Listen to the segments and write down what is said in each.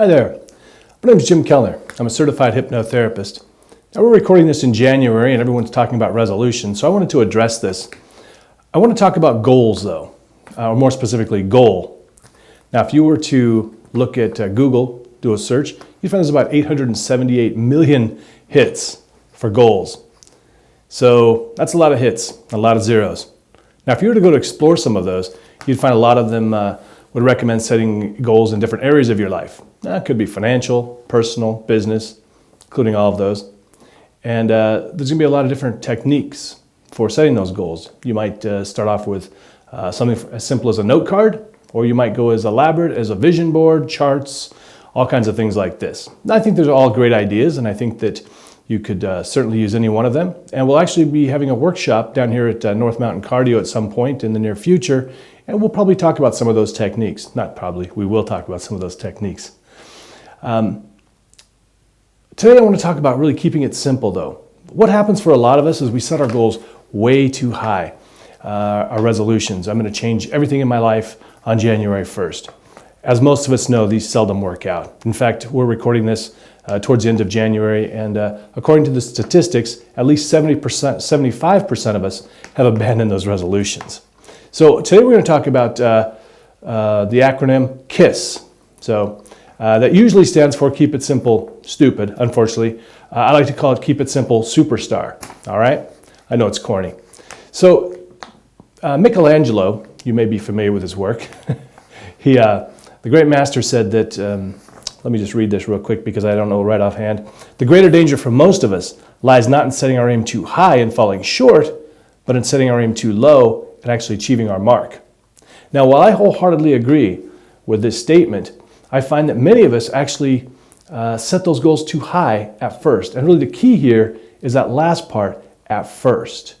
Hi there, my name is Jim Kellner. I'm a certified hypnotherapist. Now we're recording this in January and everyone's talking about resolutions, so I wanted to address this. I want to talk about goals though, or more specifically goal. Now if you were to look at Google, do a search, you'd find there's about 878 million hits for goals. So that's a lot of hits, a lot of zeros. Now if you were to go to explore some of those, you'd find a lot of them would recommend setting goals in different areas of your life. It could be financial, personal, business, including all of those. And there's going to be a lot of different techniques for setting those goals. You might start off with something as simple as a note card, or you might go as elaborate as a vision board, charts, all kinds of things like this. I think those are all great ideas, and I think that you could certainly use any one of them. And we'll actually be having a workshop down here at North Mountain Cardio at some point in the near future, and we'll probably talk about some of those techniques. Not probably, we will talk about some of those techniques. Today I want to talk about really keeping it simple though. What happens for a lot of us is we set our goals way too high, our resolutions. I'm going to change everything in my life on January 1st. As most of us know, these seldom work out. In fact, we're recording this towards the end of January, and according to the statistics, at least 75% of us have abandoned those resolutions. So today we're going to talk about the acronym KISS. So that usually stands for Keep It Simple Stupid, unfortunately. I like to call it Keep It Simple Superstar, all right? I know it's corny. So Michelangelo, you may be familiar with his work. The great master said that, let me just read this real quick because I don't know right offhand. The greater danger for most of us lies not in setting our aim too high and falling short, but in setting our aim too low and actually achieving our mark. Now, while I wholeheartedly agree with this statement, I find that many of us actually set those goals too high at first. And really the key here is that last part, at first.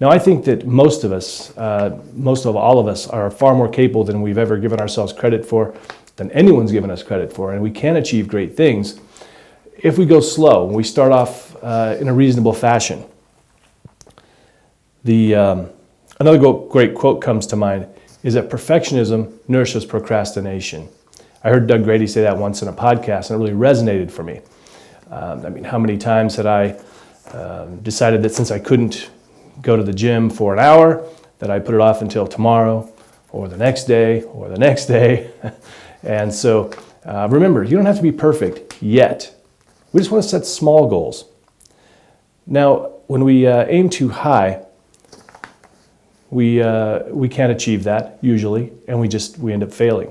Now, I think that most of all of us are far more capable than we've ever given ourselves credit for, than anyone's given us credit for, and we can achieve great things if we go slow and we start off in a reasonable fashion. Another great quote comes to mind is that perfectionism nourishes procrastination. I heard Doug Grady say that once in a podcast, and it really resonated for me. How many times had I decided that since I couldn't go to the gym for an hour, that I put it off until tomorrow, or the next day, or the next day. And so remember, you don't have to be perfect yet. We just want to set small goals. Now, when we aim too high, we can't achieve that usually, and we end up failing.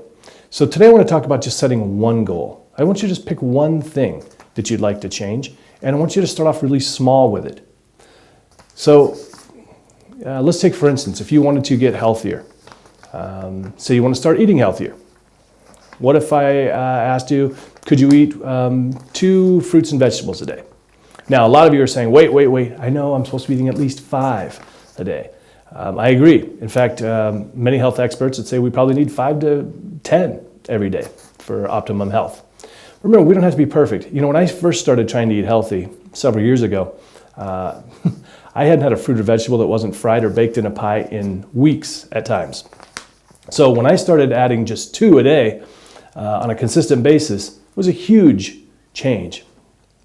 So today I want to talk about just setting one goal. I want you to just pick one thing that you'd like to change, and I want you to start off really small with it. So let's take, for instance, if you wanted to get healthier. Say you want to start eating healthier. What if I asked you, could you eat 2 fruits and vegetables a day? Now, a lot of you are saying, wait, I know I'm supposed to be eating at least 5 a day. I agree. In fact, many health experts would say we probably need 5 to 10 every day for optimum health. Remember, we don't have to be perfect. You know, when I first started trying to eat healthy several years ago, I hadn't had a fruit or vegetable that wasn't fried or baked in a pie in weeks at times. So when I started adding just 2 a day on a consistent basis, it was a huge change.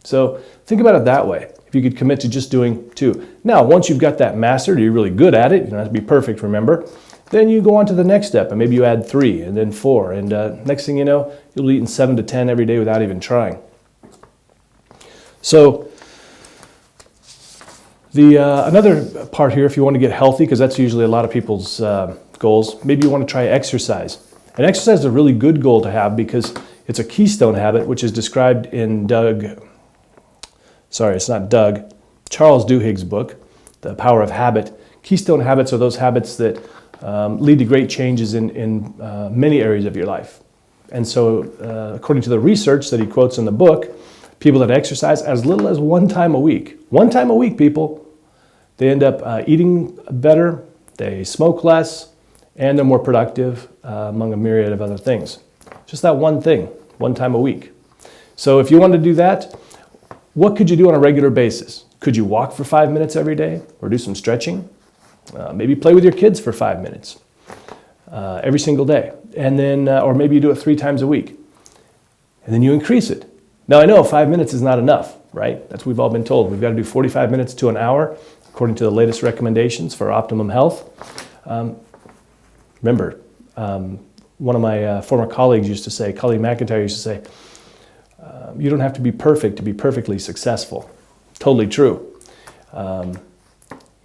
So think about it that way. If you could commit to just doing 2. Now, once you've got that mastered, you're really good at it, you don't have to be perfect, remember, then you go on to the next step, and maybe you add 3, and then 4, and next thing you know, you'll be eating 7 to 10 every day without even trying. So another part here, if you want to get healthy, because that's usually a lot of people's goals, maybe you want to try exercise. And exercise is a really good goal to have because it's a keystone habit, which is described in Charles Duhigg's book, The Power of Habit. Keystone habits are those habits that lead to great changes in many areas of your life. And so according to the research that he quotes in the book, people that exercise as little as 1 time a week, people, they end up eating better, they smoke less, and they're more productive among a myriad of other things. Just that one thing, 1 time a week. So if you want to do that, what could you do on a regular basis? Could you walk for 5 minutes every day or do some stretching? Maybe play with your kids for 5 minutes every single day. And then, or maybe you do it 3 times a week. and then you increase it. Now I know 5 minutes is not enough, right? That's what we've all been told. We've got to do 45 minutes to an hour, according to the latest recommendations for optimum health. Remember, one of my former colleagues used to say, Colleague McIntyre used to say, you don't have to be perfect to be perfectly successful. Totally true.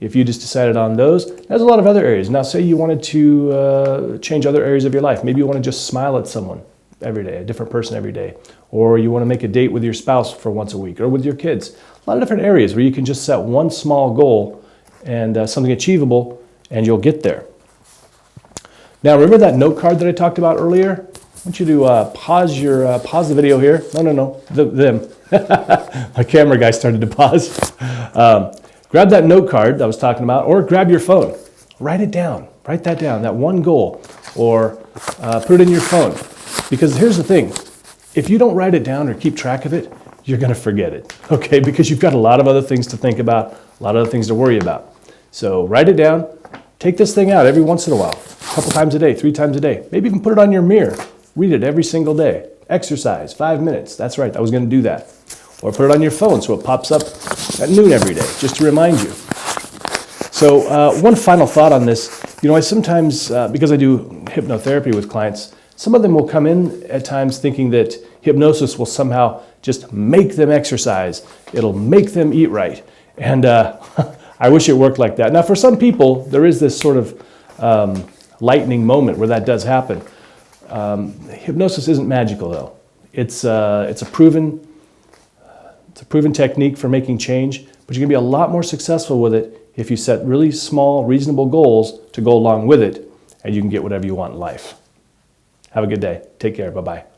If you just decided on those, there's a lot of other areas. Now say you wanted to change other areas of your life. Maybe you want to just smile at someone every day, a different person every day. Or you want to make a date with your spouse for once a week, or with your kids. A lot of different areas where you can just set one small goal and something achievable, and you'll get there. Now remember that note card that I talked about earlier? I want you to pause the video here. No, them. My camera guy started to pause. Grab that note card that I was talking about, or grab your phone. Write it down. Write that down, that one goal, or put it in your phone. Because here's the thing. If you don't write it down or keep track of it, you're going to forget it, okay? Because you've got a lot of other things to think about, a lot of other things to worry about. So write it down. Take this thing out every once in a while, a couple times a day, 3 times a day. Maybe even put it on your mirror. Read it every single day. Exercise, 5 minutes. That's right, I was going to do that. Or put it on your phone so it pops up at noon every day, just to remind you. So one final thought on this. I sometimes, because I do hypnotherapy with clients, some of them will come in at times thinking that hypnosis will somehow just make them exercise. It'll make them eat right. And I wish it worked like that. Now, for some people, there is this sort of lightning moment where that does happen. Hypnosis isn't magical, though. It's a proven technique for making change, but you're going to be a lot more successful with it if you set really small, reasonable goals to go along with it, and you can get whatever you want in life. Have a good day. Take care. Bye-bye.